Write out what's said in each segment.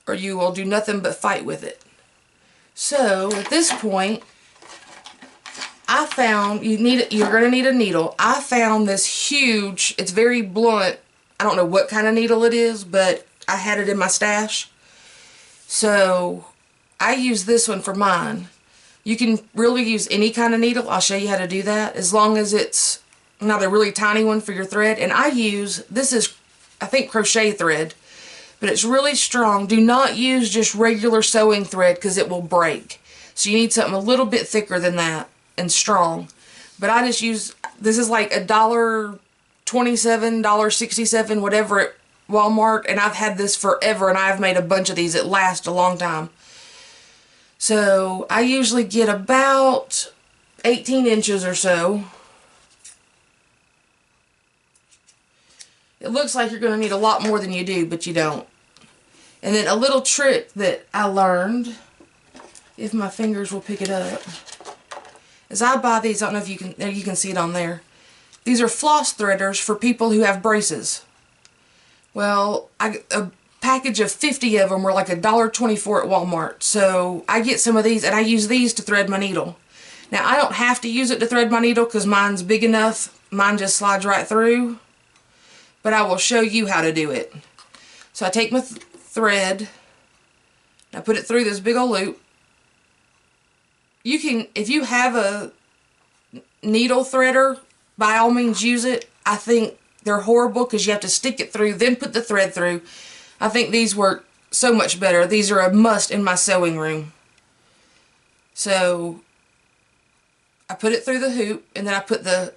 or you will do nothing but fight with it. So at this point, I found you're going to need a needle. I found this huge, it's very blunt. I don't know what kind of needle it is, but I had it in my stash. So I use this one for mine. You can really use any kind of needle. I'll show you how to do that, as long as it's not a really tiny one for your thread. And this is, I think, crochet thread, but it's really strong. Do not use just regular sewing thread because it will break. So you need something a little bit thicker than that and strong. But I just use, this is like $1.27, $1.67, whatever at Walmart, and I've had this forever, and I've made a bunch of these. It lasts a long time. So I usually get about 18 inches or so. It looks like you're going to need a lot more than you do, but you don't. And then a little trick that I learned, if my fingers will pick it up, is I buy these. I don't know if you can see it on there. These are floss threaders for people who have braces. Well, a package of 50 of them were like $1.24 at Walmart. So I get some of these, and I use these to thread my needle. Now, I don't have to use it to thread my needle because mine's big enough. Mine just slides right through. But I will show you how to do it. So I take my thread, I put it through this big old loop. You can, if you have a needle threader, by all means use it. I think they're horrible because you have to stick it through, then put the thread through. I think these work so much better. These are a must in my sewing room. So I put it through the hoop, and then I put the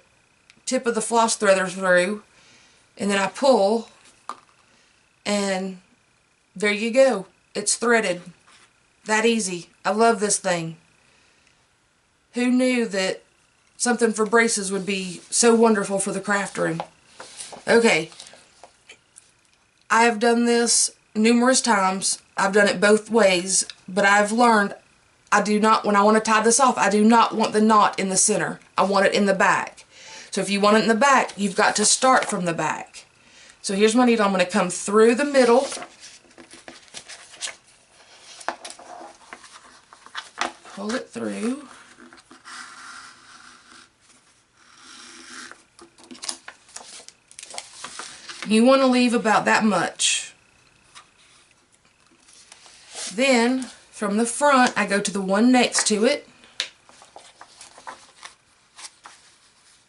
tip of the floss threader through, and then I pull, and there you go. It's threaded. That easy. I love this thing. Who knew that something for braces would be so wonderful for the craft room? Okay. I have done this numerous times. I've done it both ways, but I've learned I do not, when I want to tie this off, I do not want the knot in the center. I want it in the back. So if you want it in the back, you've got to start from the back. So here's my needle. I'm going to come through the middle. Pull it through. You want to leave about that much. Then, from the front, I go to the one next to it.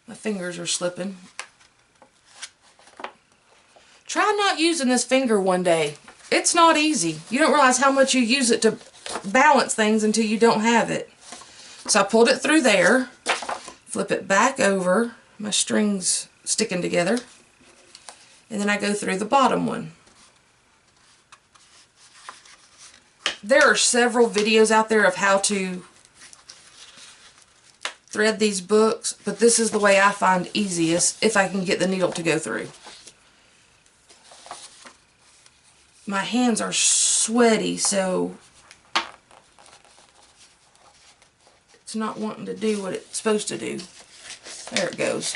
My fingers are slipping. Try not using this finger one day. It's not easy. You don't realize how much you use it to balance things until you don't have it. So I pulled it through there, flip it back over, my string's sticking together, and then I go through the bottom one. There are several videos out there of how to thread these books, but this is the way I find easiest if I can get the needle to go through. My hands are sweaty, so it's not wanting to do what it's supposed to do. There it goes.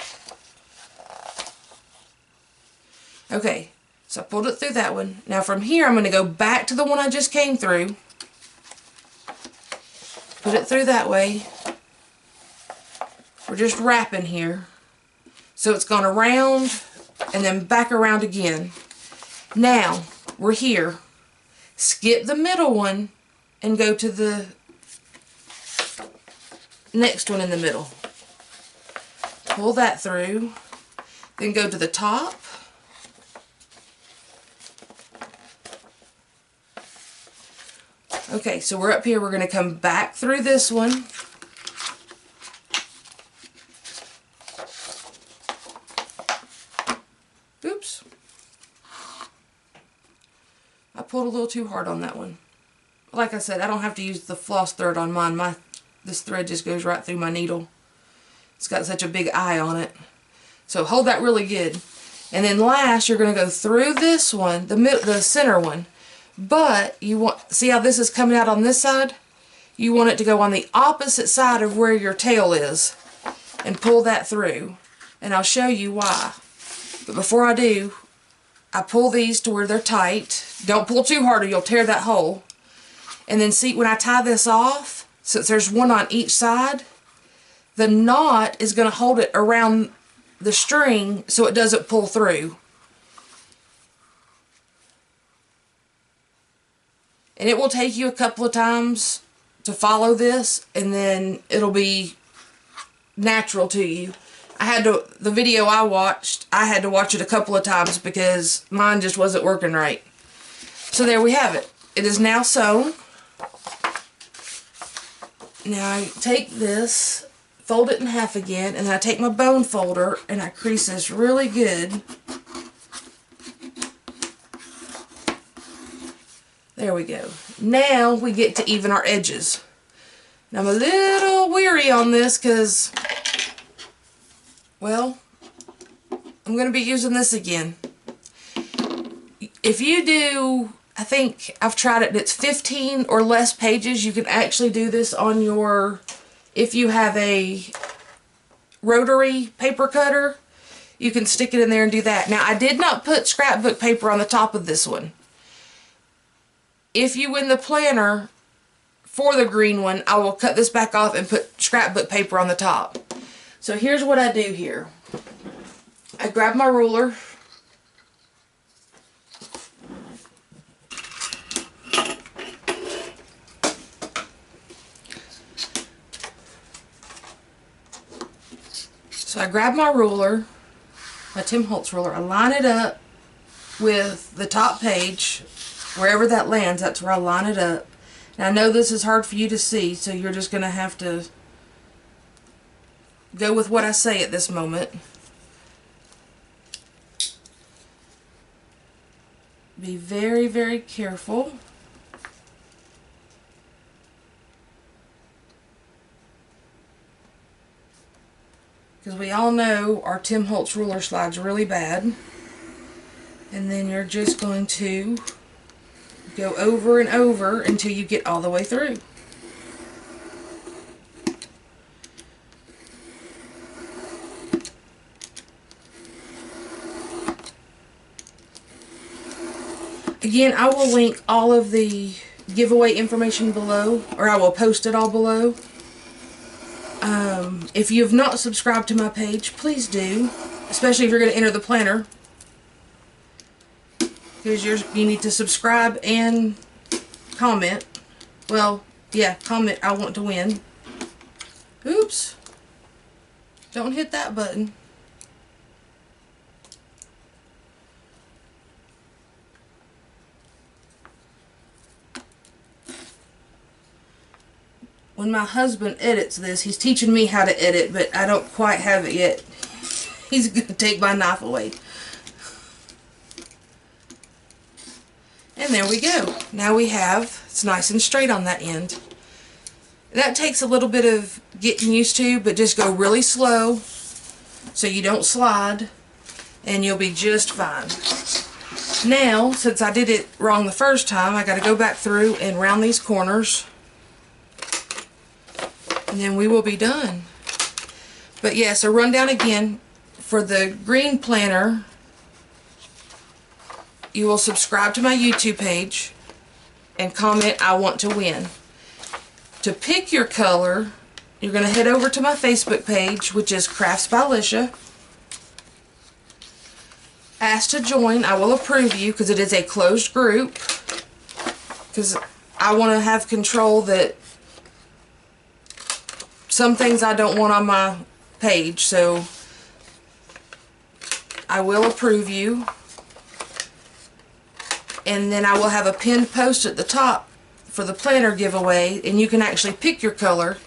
Okay, so I pulled it through that one. Now from here I'm going to go back to the one I just came through. Put it through that way. We're just wrapping here. So it's gone around and then back around again. Now, we're here. Skip the middle one and go to the next one in the middle. Pull that through. Then go to the top. Okay, so we're up here. We're going to come back through this one. Oops. I pulled a little too hard on that one. Like I said, I don't have to use the floss thread on mine. This thread just goes right through my needle. It's got such a big eye on it. So hold that really good. And then last, you're going to go through this one, the center one. But you want, see how this is coming out on this side? You want it to go on the opposite side of where your tail is and pull that through. And I'll show you why. But before I do, I pull these to where they're tight. Don't pull too hard or you'll tear that hole. And then see, when I tie this off, since there's one on each side, the knot is going to hold it around the string so it doesn't pull through. And it will take you a couple of times to follow this, and then it'll be natural to you. The video I watched, I had to watch it a couple of times because mine just wasn't working right. So there we have it. It is now sewn. Now I take this, fold it in half again, and then I take my bone folder and I crease this really good. There we go. Now we get to even our edges. Now I'm a little weary on this because, well, I'm going to be using this again. If you do, I think I've tried it, and it's 15 or less pages. You can actually do this on your, if you have a rotary paper cutter, you can stick it in there and do that. Now I did not put scrapbook paper on the top of this one. If you win the planner for the green one, I will cut this back off and put scrapbook paper on the top. So here's what I do here. I grab my ruler. So I grab my ruler, my Tim Holtz ruler, I line it up with the top page. Wherever that lands, that's where I line it up. Now I know this is hard for you to see, so you're just going to have to go with what I say at this moment. Be very, very careful. Because we all know our Tim Holtz ruler slides really bad. And then you're just going to go over and over until you get all the way through. Again, I will link all of the giveaway information below, or I will post it all below. If you have not subscribed to my page, please do, especially if you're going to enter the planner. Because you need to subscribe and comment. Well, yeah, comment I want to win. Oops. Don't hit that button. When my husband edits this, he's teaching me how to edit, but I don't quite have it yet. He's going to take my knife away. And there we go. Now we have, it's nice and straight on that end. That takes a little bit of getting used to, but just go really slow so you don't slide, and you'll be just fine. Now, since I did it wrong the first time, I got to go back through and round these corners, and then we will be done. But yeah, so run down again. For the green planner, you will subscribe to my YouTube page and comment I want to win. To pick your color, you're going to head over to my Facebook page, which is Crafts by Lisha. Ask to join. I will approve you because it is a closed group. Because I want to have control that some things I don't want on my page. So I will approve you. And then I will have a pinned post at the top for the planner giveaway, and you can actually pick your color.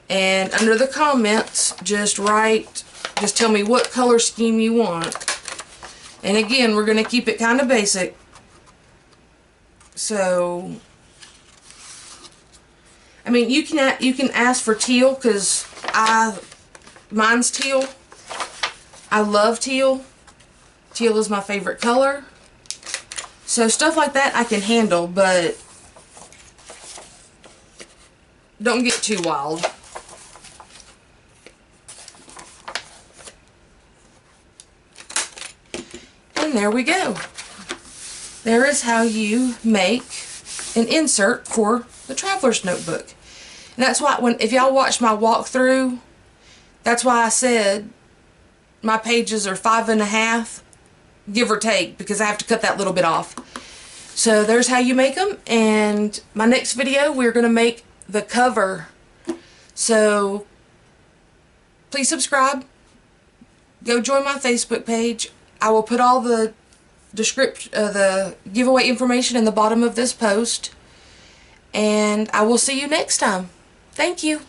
And under the comments, just tell me what color scheme you want. And again, we're going to keep it kind of basic. So, I mean, you can ask for teal, because mine's teal. I love teal. Teal is my favorite color. So stuff like that I can handle, but don't get too wild. And And there we go. There is how you make an insert for the traveler's notebook. And that's why, if y'all watch my walkthrough, that's why I said my pages are 5.5, give or take, because I have to cut that little bit off. So there's how you make them. And my next video, we're going to make the cover. So please subscribe. Go join my Facebook page. I will put all the the giveaway information in the bottom of this post. And I will see you next time. Thank you.